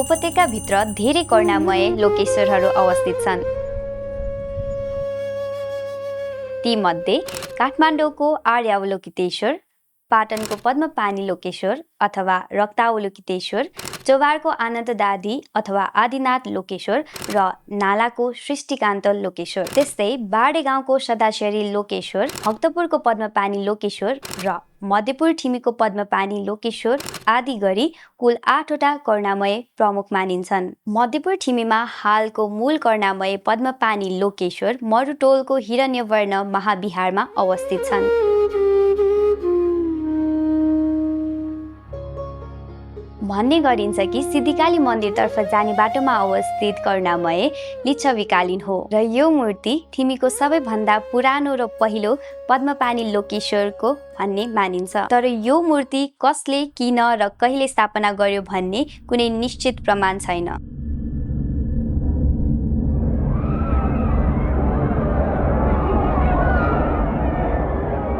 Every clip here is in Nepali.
उपत्यकाभित्र धेरै करुणामय लोकेश्वरहरू अवस्थित छन्। तीमध्ये काठमाडौँको आर्यावलोकितेश्वर, पाटनको पद्मपानी लोकेश्वर अथवा रक्तावलोकितेश्वर, चौबारको आनन्ददादी अथवा आदिनाथ लोकेश्वर र नालाको सृष्टिकान्त लोकेश्वर, त्यस्तै बाडे गाउँको सदाशरी लोकेश्वर, भक्तपुरको पद्मपानी लोकेश्वर र मध्यपुर ठिमीको पद्मपानी लोकेश्वर आदि गरी कुल 8वटा करुणामय प्रमुख मानिन्छन्। मध्यपुर ठिमीमा हालको मूल करुणामय पद्मपानी लोकेश्वर मरुटोलको हिरण्यवर्ण महाविहारमा अवस्थित छन्। भन्ने गरिन्छ कि सिद्धिकाली मन्दिरतर्फ जाने बाटोमा अवस्थित करुणामय लिच्छविकालीन हो र यो मूर्ति ठिमीको सबैभन्दा पुरानो र पहिलो पद्मपानी लोकेश्वरको भन्ने मानिन्छ। तर यो मूर्ति कसले, किन र कहिले स्थापना गर्यो भन्ने कुनै निश्चित प्रमाण छैन।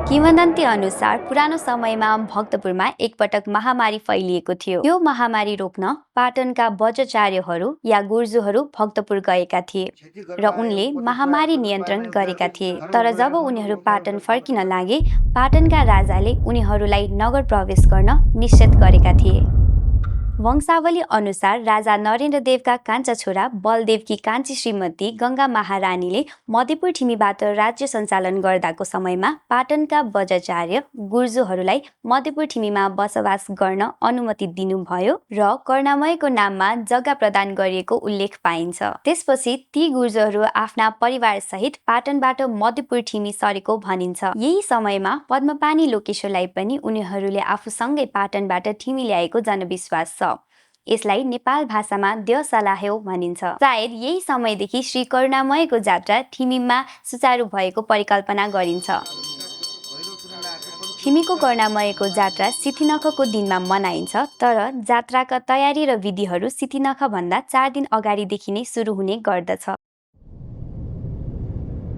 किंवदन्ती अनुसार पुरानो समयमा भक्तपुरमा एकपटक महामारी फैलिएको थियो। यो महामारी रोक्न पाटनका वज्राचार्यहरू या गुर्जुहरू भक्तपुर गएका थिए र उनले महामारी नियन्त्रण गरेका थिए। तर जब उनीहरू पाटन फर्किन लागे, पाटनका राजाले उनीहरूलाई नगर प्रवेश गर्न निषेध गरेका थिए। वंशावली अनुसार राजा नरेन्द्रदेवका कान्छा छोरा बलदेवकी कान्छी श्रीमती गङ्गा महारानीले मध्यपुर ठिमीबाट राज्य सञ्चालन गर्दाको समयमा पाटनका वज्राचार्य गुर्जुहरूलाई मध्यपुर ठिमीमा बसोबास गर्न अनुमति दिनुभयो र करुणामयको नाममा जग्गा प्रदान गरिएको उल्लेख पाइन्छ। त्यसपछि ती गुर्जुहरू आफ्ना परिवारसहित पाटनबाट मध्यपुर ठिमी सरेको भनिन्छ। यही समयमा पद्मपानी लोकेश्वरलाई पनि उनीहरूले आफूसँगै पाटनबाट ठिमी ल्याएको जनविश्वास छ। यसलाई नेपाल भाषामा देवसलाह्यो भनिन्छ। सायद यही समयदेखि श्री करुणामयको जात्रा ठिमीमा सुचारू भएको परिकल्पना गरिन्छ। ठिमीको करुणामयको जात्रा सिथिनखको दिनमा मनाइन्छ, तर जात्राका तयारी र विधिहरू सिथिनखभन्दा 4 दिन अगाडिदेखि नै सुरु हुने गर्दछ।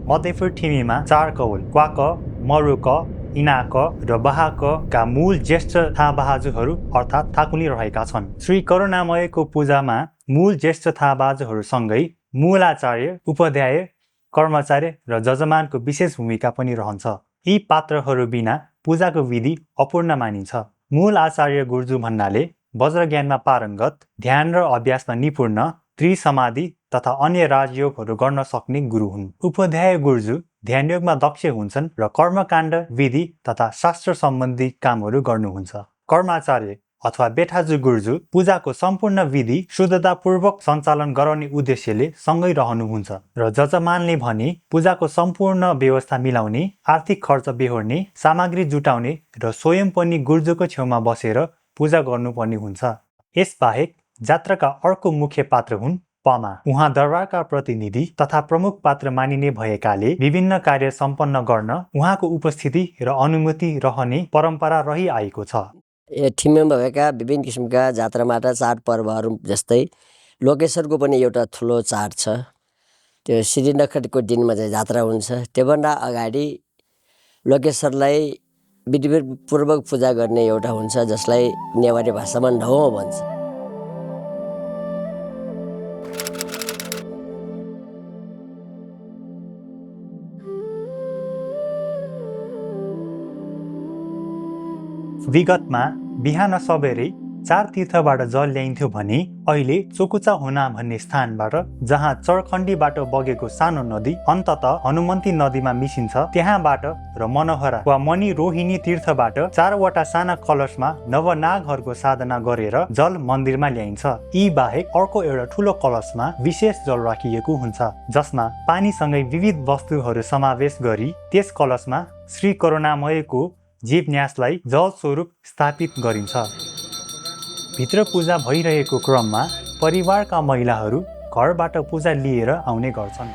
मध्यपुर ठिमीमा 4 कौल क्वाक, मरुक, इनाक र बाहकका मूल ज्येष्ठ थाबाजुहरू अर्थात् थाकुनी रहेका छन्। श्री करुणामयको पूजामा मूल ज्येष्ठ थाबाजुहरूसँगै मूलाचार्य, उपाध्याय, कर्मचारी र जजमानको विशेष भूमिका पनि रहन्छ। यी पात्रहरू बिना पूजाको विधि अपूर्ण मानिन्छ। मूल आचार्य गुर्जु भन्नाले वज्रज्ञानमा पारङ्गत, ध्यान र अभ्यासमा निपुण, त्रिसमाधि तथा अन्य राजयोगहरू गर्न सक्ने गुरु हुन्। उपाध्याय गुर्जु ध्यानयोगमा दक्ष हुन्छन् र कर्मकाण्ड, विधि तथा शास्त्र सम्बन्धी कामहरू गर्नुहुन्छ। कर्माचार्य अथवा बेठाजु गुर्जु पूजाको सम्पूर्ण विधि शुद्धतापूर्वक सञ्चालन गराउने उद्देश्यले सँगै रहनुहुन्छ र जजमानले भने पूजाको सम्पूर्ण व्यवस्था मिलाउने, आर्थिक खर्च बेहोर्ने, सामग्री जुटाउने र स्वयं पनि गुर्जुको छेउमा बसेर पूजा गर्नुपर्ने हुन्छ। यसबाहेक जात्राका अर्को मुख्य पात्र हुन् पमा। उहाँ दरबारका प्रतिनिधि तथा प्रमुख पात्र मानिने भएकाले विभिन्न कार्य सम्पन्न गर्न उहाँको उपस्थिति र अनुमति रहने परम्परा रहिआएको छ। ठिमीमा भएका विभिन्न किसिमका जात्राबाट चाड पर्वहरू जस्तै लोकेश्वरको पनि एउटा ठुलो चाड छ। त्यो श्रीनखको दिनमा चाहिँ जात्रा हुन्छ। त्योभन्दा अगाडि लोकेश्वरलाई विधिपूर्वक पूजा गर्ने एउटा हुन्छ, जसलाई नेवारी भाषामा ढौँ भन्छ। विगतमा बिहान सबेरै 4 तीर्थबाट जल ल्याइन्थ्यो भने अहिले चोकुचा हुना भन्ने स्थानबाट, जहाँ चरखण्डीबाट बगेको सानो नदी अन्ततः हनुमन्ती नदीमा मिसिन्छ, त्यहाँबाट र मनोहरा वा मणि रोहिणी तीर्थबाट 4वटा साना कलशमा नवनागहरूको साधना गरेर जल मन्दिरमा ल्याइन्छ। यी बाहेक अर्को एउटा ठुलो कलशमा विशेष जल राखिएको हुन्छ, जसमा पानीसँगै विविध वस्तुहरू समावेश गरी त्यस कलशमा श्री करुणामयको जीवन्यासलाई जल स्वरूप स्थापित गरिन्छ। भित्र पूजा भइरहेको क्रममा परिवारका महिलाहरू घरबाट पूजा लिएर आउने गर्छन्।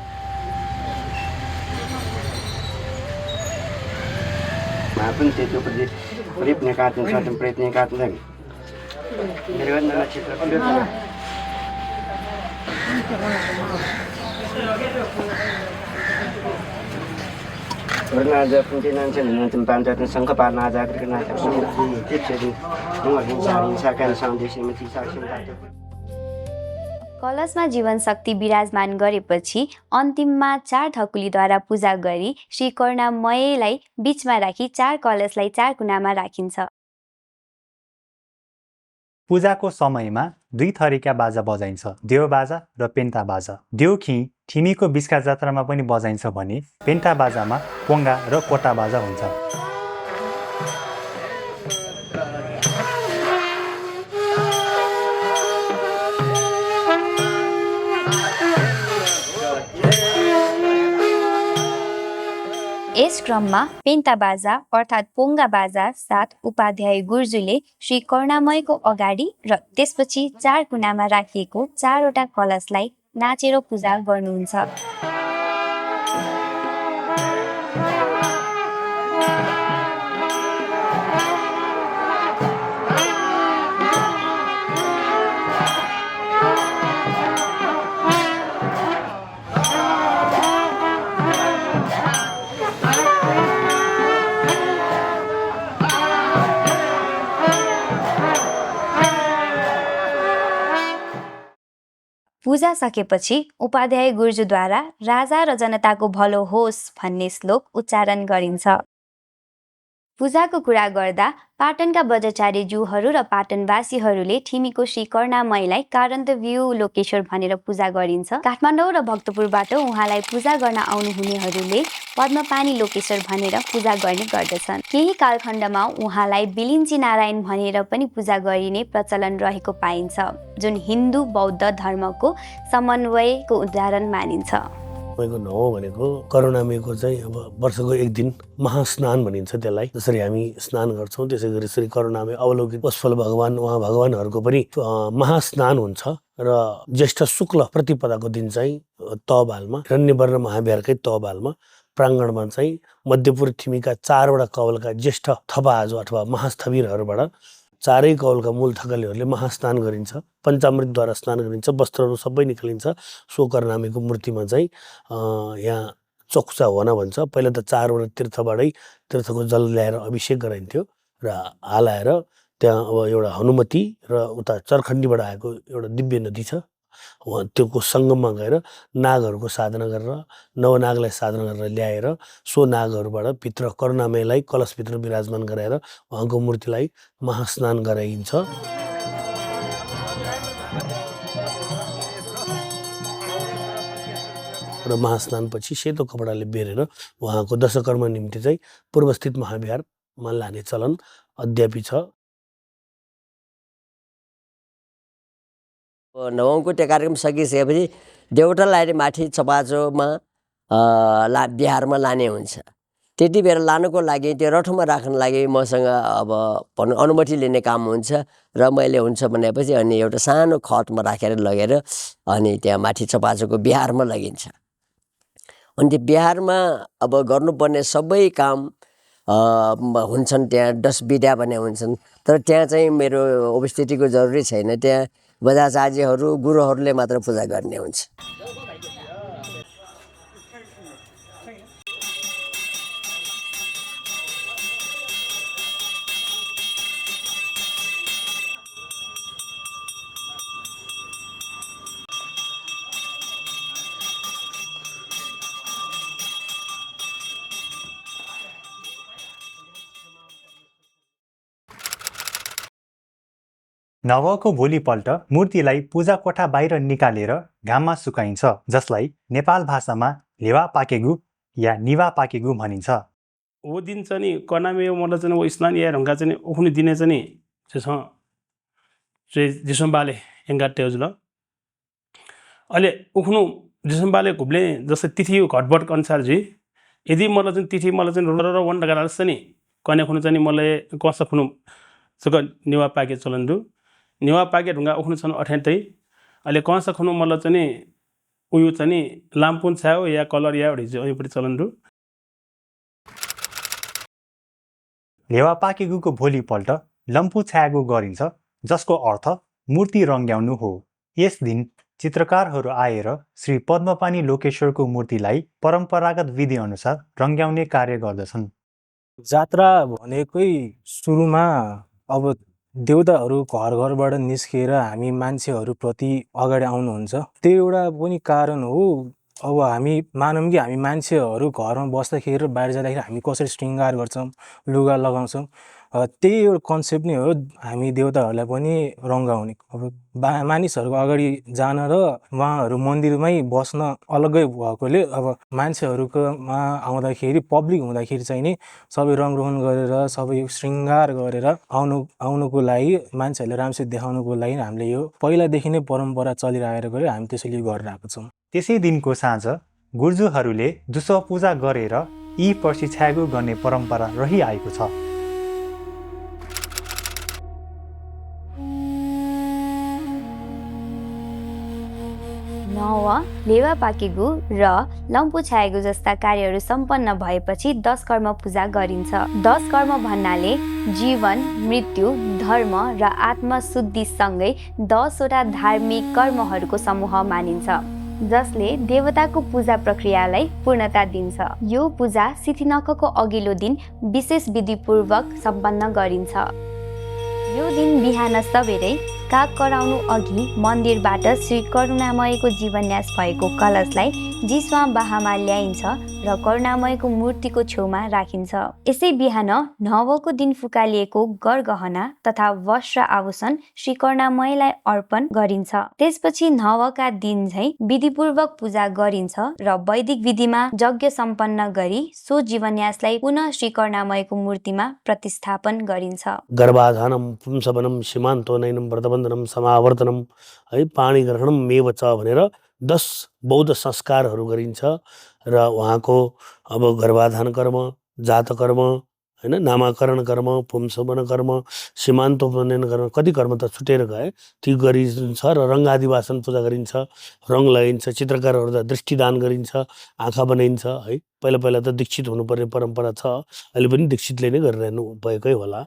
कलशमा जीवन शक्ति विराजमान गरेपछि अन्तिममा 4 थकुलीद्वारा पूजा गरी श्री करुणामयलाई बीचमा राखी 4 कलशलाई 4 कुनामा राखिन्छ। पूजाको समयमा 2 थरीका बाजा बजाइन्छ, देव बाजा र पेन्टा बाजा। देउखी ठिमीको बिचका जात्रामा पनि बजाइन्छ भने पेन्टा बाजामा पोङ्गा र कोटा बाजा हुन्छ। यस क्रममा पेन्टा बाजा अर्थात् पोङ्गा बाजा साथ उपाध्याय गुर्जुले श्री करुणामयको अगाडि र त्यसपछि 4 कुनामा राखिएको 4 वटा कलशलाई नाचेर पूजा गर्नुहुन्छ। पूजा सकेपछि उपाध्याय गुर्जुद्वारा राजा र जनताको भलो होस् भन्ने श्लोक उच्चारण गरिन्छ। पूजाको कुरा गर्दा पाटनका बज्राचार्यज्यूहरू र पाटनवासीहरूले ठिमीको श्री करुणामयलाई कारन्तव्यू लोकेश्वर भनेर पूजा गरिन्छ। काठमाडौँ र भक्तपुरबाट उहाँलाई पूजा गर्न आउनुहुनेहरूले पद्मपानी लोकेश्वर भनेर पूजा गर्ने गर्दछन्। केही कालखण्डमा उहाँलाई बिलिन्ची नारायण भनेर पनि पूजा गरिने प्रचलन रहेको पाइन्छ, जुन हिन्दू बौद्ध धर्मको समन्वयको उदाहरण मानिन्छ। नौ भनेको करुणामयको चाहिँ अब वर्षको एक दिन महास्नान भनिन्छ त्यसलाई। जसरी हामी स्नान गर्छौँ त्यसै गरी श्री करुणामय अवलौकित पशुफल भगवान उहाँ भगवानहरूको पनि महास्नान हुन्छ र ज्येष्ठ शुक्ल प्रतिपदाको दिन चाहिँ तहबालमा हिरण्यवर्ण महाविहारकै तहबालमा प्राङ्गणमा चाहिँ मध्यपुर ठिमीका 4 वटा कवलका ज्येष्ठ थपाहाजु अथवा महास्थवीरहरूबाट 4 कवलका मूल थकलीहरूले महास्नान गरिन्छ, पञ्चामृतद्वारा स्नान गरिन्छ, वस्त्रहरू सबै निकालिन्छ। सो करुणामयको मूर्तिमा चाहिँ यहाँ चोक्सा होना भन्छ। पहिला त 4 वटा तीर्थबाटै तीर्थको जल ल्याएर अभिषेक गराइन्थ्यो र हालाएर त्यहाँ अब एउटा हनुमती र उता चरखण्डीबाट आएको एउटा दिव्य नदी छ, त्योको सङ्गममा गएर नागहरूको साधना गरेर नवनागलाई साधना गरेर ल्याएर सो नागहरूबाट भित्र करुणामयलाई कलशभित्र विराजमान गराएर उहाँको मूर्तिलाई महास्नान गराइन्छ। र महास्नानपछि सेतो कपडाले बेरेर उहाँको दशकर्म निम्ति चाहिँ पूर्वस्थित महाविहारमा लाने चलन अद्यापि छ। नवौँको त्यो कार्यक्रम सकिसकेपछि देउटालाई माथि चपाचोमा बिहारमा लाने हुन्छ। त्यति बेर लानुको लागि त्यो रथमा राख्न लागि मसँग अब भनौँ अनुमति लिने काम हुन्छ र मैले हुन्छ भनेपछि अनि एउटा सानो खटमा राखेर लगेर अनि त्यहाँ माथि चपाचोको बिहारमा लगिन्छ। अनि त्यो बिहारमा अब गर्नुपर्ने सबै काम हुन्छन्, त्यहाँ 10 विधा भन्ने हुन्छन्, तर त्यहाँ चाहिँ मेरो उपस्थितिको जरुरी छैन। त्यहाँ बज्राचार्यहरू गुरुहरूले मात्र पूजा गर्ने हुन्छ। नवको भोलिपल्ट मूर्तिलाई पूजा कोठा बाहिर निकालेर घाममा सुकाइन्छ, जसलाई नेपाल भाषामा लेवा पाकेगु या निवा पाकेगु भनिन्छ। वो दिन चाहिँ नि करुणामय मलाई चाहिँ वो स्नान या ढङ्गा चाहिँ उख्नु दिने चाहिँ नि जिसम्बाले एङ्गाटे हजुर अहिले उख्नु जिसम्बाले घुम्ने जस्तै तिथि घटबटको अनुसार जी यदि मलाई चाहिँ तिथि मलाई चाहिँ र वन लगाएर चाहिँ नि कन्या खुनु चाहिँ मलाई कस खुनु सक निवा पाके चलन दु निवा पाके ढुङ्गा उख्नु छन् अठ्यान्टै अहिले कस खुनु मलाई चाहिँ नि उयो चाहिँ नि लाम्पुन छायो या कलर या एउटी चाहिँ अहिले चलन दु। लेवा पाकेगुको भोलिपल्ट लम्पु छायागु गरिन्छ, जसको अर्थ मूर्ति रङ्ग्याउनु हो। यस दिन चित्रकारहरू आएर श्री पद्मपानी लोकेश्वरको मूर्तिलाई परम्परागत विधि अनुसार रङ्ग्याउने कार्य गर्दछन्। जात्रा भनेकै सुरुमा अब देउताहरू घर घरबाट निस्किएर हामी मान्छेहरूप्रति अगाडि आउनुहुन्छ। त्यो एउटा पनि कारण हो। अब हामी मानौँ कि हामी मान्छेहरू घरमा बस्दाखेरि र बाहिर जाँदाखेरि हामी कसरी श्रृङ्गार गर्छौँ, लुगा लगाउँछौँ, त्यही एउटा कन्सेप्ट नै हो हामी देउताहरूलाई पनि रङ्गाउने। अब मानिसहरूको अगाडि जान र उहाँहरू मन्दिरमै बस्न अलग्गै भएकोले अब मान्छेहरूकोमा आउँदाखेरि पब्लिक हुँदाखेरि चाहिँ नि सबै रङरोहन गरेर सबै श्रृङ्गार गरेर आउनुको लागि मान्छेहरूले राम्रोसित देखाउनुको लागि हामीले यो पहिलादेखि नै परम्परा चलिरहेको गऱ्यो, हामी त्यसैले गरिरहेको छौँ। त्यसै दिनको साँझ गुर्जुहरूले जुसो पूजा गरेर यी पर्सि छ्यागु गर्ने परम्परा रहिआएको छ। नव लेवा पाकेगु र लम्पु छाएगु जस्ता कार्यहरू सम्पन्न भएपछि 10 कर्म पूजा गरिन्छ। 10 कर्म भन्नाले जीवन, मृत्यु, धर्म र आत्मशुद्धि सँगै 10 वटा धार्मिक कर्महरूको समूह मानिन्छ, जसले देवताको पूजा प्रक्रियालाई पूर्णता दिन्छ। यो पूजा सिथिनखको अघिल्लो दिन विशेष विधिपूर्वक सम्पन्न गरिन्छ। यो दिन बिहान सबेरै काग कराउनु अघि मन्दिरबाट श्री करुणामयको जीवन्यास भएको कलशलाई जिस्वा बाहामा ल्याइन्छ र करुणामयको मूर्तिको छेउमा राखिन्छ। यसै बिहान नवको दिन फुकालिएको गरगहना तथा वस्त्र आभूषण श्री करुणामयलाई अर्पण गरिन्छ। त्यसपछि नवका दिन झैँ विधिपूर्वक पूजा गरिन्छ र वैदिक विधिमा यज्ञ सम्पन्न गरी सो जीवन्यासलाई पुनः श्री करुणामयको मूर्तिमा प्रतिस्थापन गरिन्छ। गर्भाधानम पुंसवनम सीमान्तो नयनम व्रतबन्धनम समावर्तनम है पाणिग्रहणम मेव च भनेर 10 बौद्ध संस्कारहरू गरिन्छ र उहाँको अब गर्भाधान कर्म, जात कर्म, हैन, नामाकरण कर्म, पुंसवन कर्म, सीमान्तोपनयन कर्म, कति कर्म त छुटेर गए, ती गरिन्छ र रङ्गादिवासन पूजा गरिन्छ, रङ लगाइन्छ, चित्रकारहरू दृष्टिदान गरिन्छ, आँखा बनाइन्छ है। पहिला पहिला त दीक्षित हुनुपर्ने परम्परा छ, अहिले पनि दीक्षितले नै गरिरहनु भएकै होला।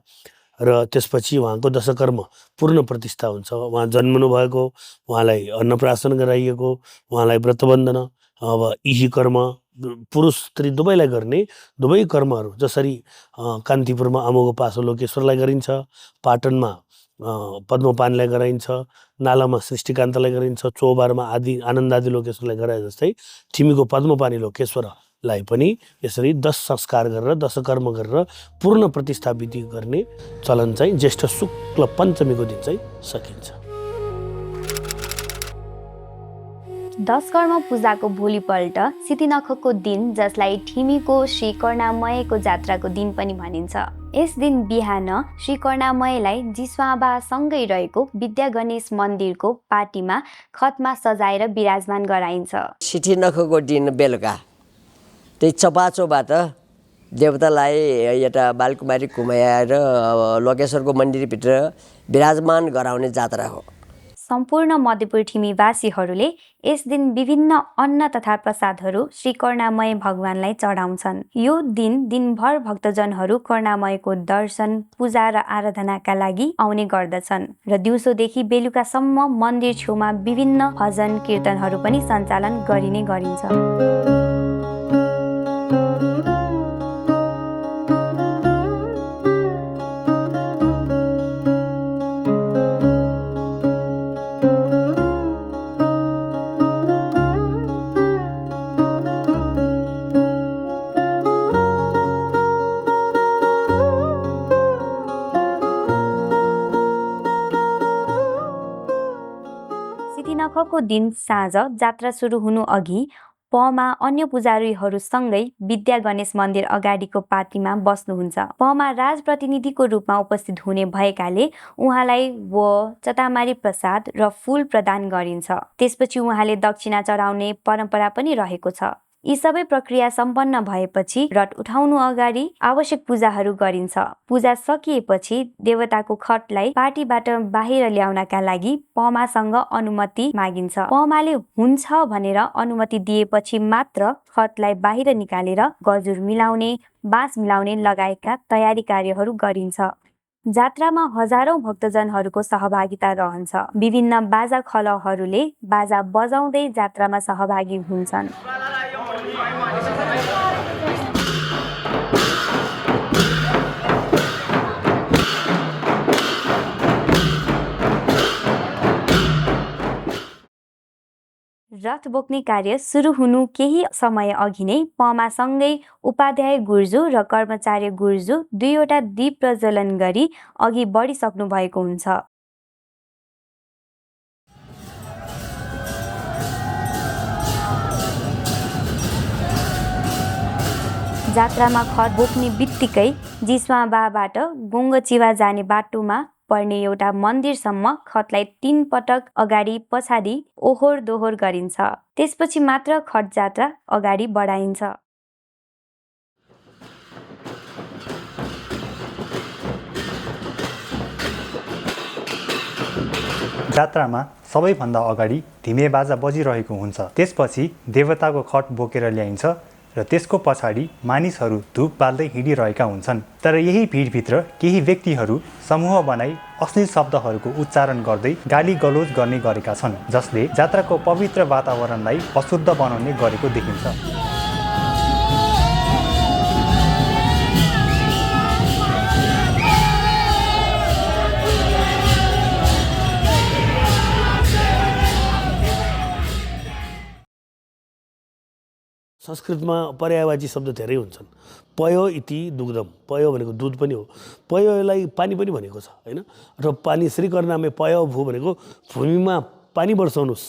र त्यसपछि उहाँको दशकर्म पूर्ण प्रतिष्ठा हुन्छ। उहाँ जन्मनु भएको, उहाँलाई अन्नप्राशन गराइएको, उहाँलाई व्रतबन्धन, अब यही कर्म पुरुष स्त्री दुवैलाई गर्ने दुवै कर्महरू जसरी कान्तिपुरमा अमोघ पासो लोकेश्वरलाई गरिन्छ, पाटनमा पद्मपाणीलाई गराइन्छ, नालामा सृष्टिकान्तलाई गरिन्छ, चौबारमा आदि आनन्दादि लोकेश्वरलाई गराए जस्तै थिमीको पद्मपाणी लोकेश्वरलाई पनि यसरी 10 संस्कार गरेर 10 कर्म गरेर पूर्ण प्रतिष्ठा विधि गर्ने चलन चाहिँ ज्येष्ठ शुक्ल पञ्चमीको दिन चाहिँ सकिन्छ। 10 कर्म पूजाको भोलिपल्ट सितिनखको दिन, जसलाई ठिमीको श्री करुणामयको जात्राको दिन पनि भनिन्छ। यस दिन बिहान श्री करुणामयलाई जिस्वाबासँगै रहेको विद्या गणेश मन्दिरको पाटीमा खतमा सजाएर विराजमान गराइन्छ। सिथिनखको दिन बेलुका त्यही चपाचोबाट देवतालाई एउटा बालकुमारी घुमाएर लोकेश्वरको मन्दिरभित्र विराजमान गराउने जात्रा हो। सम्पूर्ण मध्यपुर ठिमीवासीहरूले यस दिन विभिन्न अन्न तथा प्रसादहरू श्री करुणामय भगवानलाई चढाउँछन्। यो दिन दिनभर भक्तजनहरू करुणामयको दर्शन, पूजा र आराधनाका लागि आउने गर्दछन् र दिउँसोदेखि बेलुकासम्म मन्दिर छेउमा विभिन्न भजन कीर्तनहरू पनि सञ्चालन गरिने गरिन्छ। सितिनखको दिन साँझ जात्रा सुरु हुनु अघि पमा अन्य पुजारीहरूसँगै विद्या गणेश मन्दिर अगाडिको पाटीमा बस्नुहुन्छ। पमा राजप्रतिनिधिको रूपमा उपस्थित हुने भएकाले उहाँलाई चतामारी प्रसाद र फूल प्रदान गरिन्छ। त्यसपछि उहाँले दक्षिणा चढाउने परम्परा पनि रहेको छ। यी सबै प्रक्रिया सम्पन्न भएपछि रथ उठाउनु अगाडि आवश्यक पूजाहरू गरिन्छ। पूजा सकिएपछि देवताको खटलाई पाटीबाट बाहिर ल्याउनका लागि पमासँग अनुमति मागिन्छ। पमाले हुन्छ भनेर अनुमति दिएपछि मात्र खटलाई बाहिर निकालेर गजुर मिलाउने, बाँस मिलाउने लगायतका तयारी कार्यहरू गरिन्छ। जात्रामा हजारौं भक्तजनहरूको सहभागिता रहन्छ। विभिन्न बाजा खलहरूले बाजा बजाउँदै जात्रामा सहभागी हुन्छन्। रथ बोक्ने कार्य सुरु हुनु केही समय अघि नै पमासँगै उपाध्याय गुर्जू र कर्मचारी गुर्जू 2वटा दीप प्रज्वलन गरी अघि बढिसक्नु भएको हुन्छ। जात्रामा खत बोक्ने बित्तिकै जिस्वाबाबाट गोङ्गचिवा जाने बाटोमा पर्ने एउटा मन्दिरसम्म खतलाई 3 पटक अगाडि पछाडि ओहोर दोहोर गरिन्छ। त्यसपछि मात्र खत जात्रा अगाडि बढाइन्छ। जात्रामा सबैभन्दा अगाडि धिमे बाजा बजिरहेको हुन्छ। त्यसपछि देवताको खट बोकेर ल्याइन्छ र त्यसको पछाडि मानिसहरू धूप बाल्दै हिँडिरहेका हुन्छन्। तर यही भिडभित्र केही व्यक्तिहरू समूह बनाई अश्लील शब्दहरूको उच्चारण गर्दै गाली गलोज गर्ने गरेका छन्, जसले जात्राको पवित्र वातावरणलाई अशुद्ध बनाउने गरेको देखिन्छ। संस्कृतमा पर्यायवाची शब्द धेरै हुन्छन्। पयो इति दुग्धम, पयो भनेको दुध पनि हो, पयोलाई पानी पनि भनेको छ हैन। र पानी श्रीकर्णामे पयो भू भनेको भूमिमा पानी बर्साउनुस्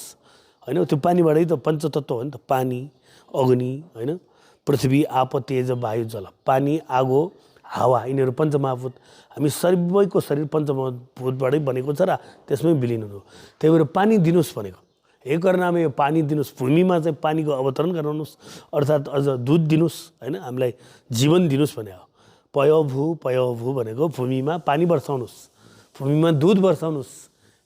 हैन। त्यो पानीबाटै त पञ्चतत्व हो नि त, पानी, अग्नि हैन, पृथ्वी, आप, तेज, वायु, जल। पानी, आगो, हावा यिनीहरू पञ्चमहाभूत। हामी सबैको शरीर पञ्चमहाभूतबाटै बनेको छ र त्यसमै विलिन हुनु। त्यही भएर पानी दिनुस् भनेको, हे कर्णामे यो पानी दिनुस्, भूमिमा चाहिँ पानीको अवतरण गराउनुहोस्, अर्थात् अझ दुध दिनुस् हैन, हामीलाई जीवन दिनुस् भने हो। पयो भू भनेको भूमिमा पानी बर्साउनुहोस्, भूमिमा दुध बर्साउनुहोस्।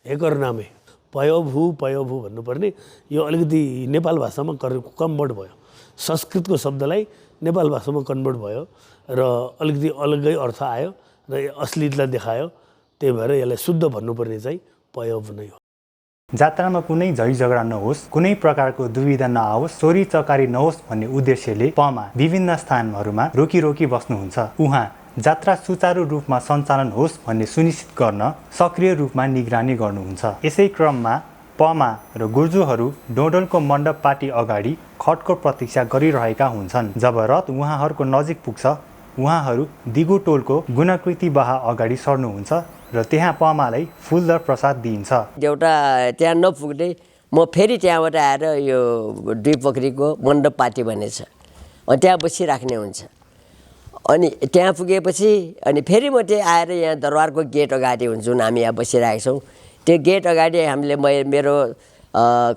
हे कर्णामे पयो भू भन्नुपर्ने यो अलिकति नेपाल भाषामा कन्भर्ट भयो। संस्कृतको शब्दलाई नेपाल भाषामा कन्भर्ट भयो र अलिकति अलग्गै अर्थ आयो र अश्लीलता देखायो। त्यही भएर यसलाई शुद्ध भन्नुपर्ने चाहिँ पयो नै हो। जात्रामा कुनै झै झगडा नहोस्, कुनै प्रकारको दुविधा नआओस्, चोरी चकारी नहोस् भन्ने उद्देश्यले पमा विभिन्न स्थानहरूमा रोकी बस्नुहुन्छ। उहाँ जात्रा सुचारू रूपमा सञ्चालन होस् भन्ने सुनिश्चित गर्न सक्रिय रूपमा निगरानी गर्नुहुन्छ। यसै क्रममा पमा र गुर्जुहरू डोडलको मण्डप पाटी अगाडि खटको प्रतीक्षा गरिरहेका हुन्छन्। जब रथ उहाँहरूको नजिक पुग्छ, उहाँहरू दिगो टोलको गुणाकृति बहा अगाडि सर्नुहुन्छ र त्यहाँ पमालाई फुल र प्रसाद दिइन्छ। एउटा त्यहाँ नपुग्दै म फेरि त्यहाँबाट आएर यो 2 पोखरीको मण्डप पाटी भन्ने छ, अनि त्यहाँ बसिराख्ने हुन्छ। अनि त्यहाँ पुगेपछि अनि फेरि म त्यहाँ आएर यहाँ दरबारको गेट अगाडि हुन्छ, जुन हामी यहाँ बसिरहेको छौँ। त्यो गेट अगाडि हामीले मेरो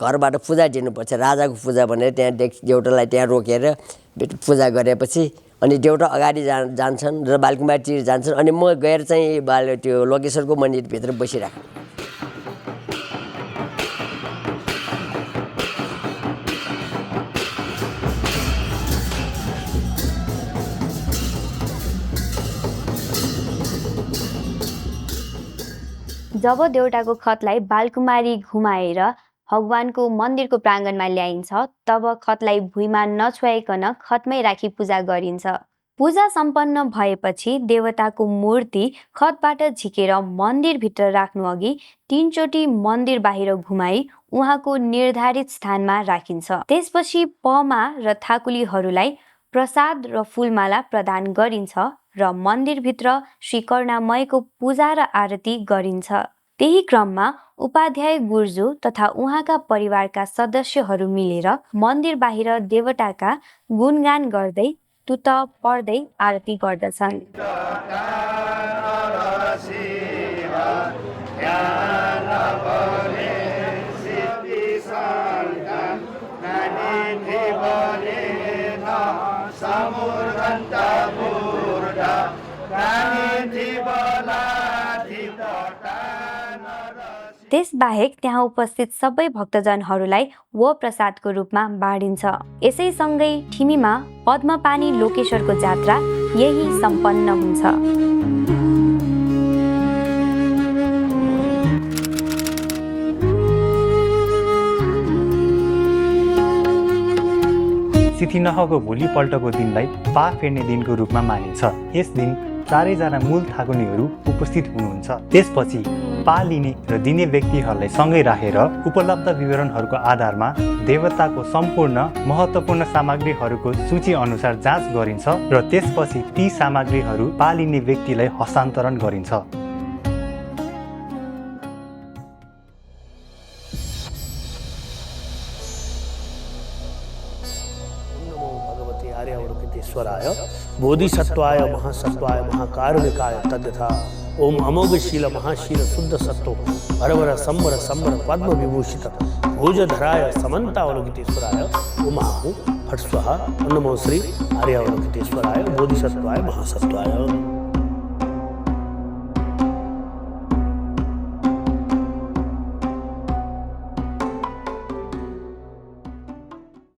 घरबाट पूजा दिनुपर्छ, राजाको पूजा भनेर त्यहाँ देउटालाई त्यहाँ रोकेर पूजा गरेपछि अनि देउटा अगाडि जान्छन् र बालकुमारीतिर जान्छन्। अनि म गएर चाहिँ त्यो लोकेश्वरको मन्दिरभित्र बसिराख्छु। जब देउटाको खतलाई बालकुमारी घुमाएर भगवानको मन्दिरको प्राङ्गणमा ल्याइन्छ, तब खतलाई भुइँमा नछुवाइकन खतमै राखी पूजा गरिन्छ। पूजा सम्पन्न भएपछि देवताको मूर्ति खतबाट झिकेर मन्दिरभित्र राख्नु अघि 3 चोटि मन्दिर बाहिर घुमाई उहाँको निर्धारित स्थानमा राखिन्छ। त्यसपछि पमा र थाकुलीहरूलाई प्रसाद र फूलमाला प्रदान गरिन्छ र मन्दिरभित्र श्री करुणामयको पूजा र आरती गरिन्छ। त्यही क्रममा उपाध्याय गुर्जू तथा उहाँका परिवारका सदस्यहरू मिलेर मन्दिर बाहिर देवताका गुणगान गर्दै तुत पढ्दै आरती गर्दछन्। त्यसबाहेक त्यहाँ उपस्थित सबै भक्तजनहरूलाई वो प्रसादको रूपमा बाँडिन्छ। यसैसँगै ठिमीमा पद्मपानी लोकेश्वरको जात्रा यही सम्पन्न हुन्छ। सिथिनहको भोलिपल्टको दिनलाई पा फेर्ने दिनको रूपमा मानिन्छ। यस दिन 4जना मूल थाकुनीहरू उपस्थित हुनुहुन्छ। त्यसपछि पालिने र दिने व्यक्तिहरूलाई सँगै राखेर उपलब्ध विवरणहरूको आधारमा देवताको सम्पूर्ण महत्त्वपूर्ण सामग्रीहरूको सूची अनुसार जाँच गरिन्छ र त्यसपछि ती सामग्रीहरू पालिने व्यक्तिलाई हस्तान्तरण गरिन्छ। आर्यावलोकितेश्वराय बोधिसत्वाय महासत्वाय महाकारुणिकाय तद्यथा ओम अमोघशील महाशील शुद्ध सत्तो हरवर संवर संवर पद्म विभूषित भुजधराय समन्तावलोकितेश्वराय ओम आहु फट स्वाहा। नमो श्री आर्यावलोकितेश्वराय बोधिसत्वाय महासत्वाय।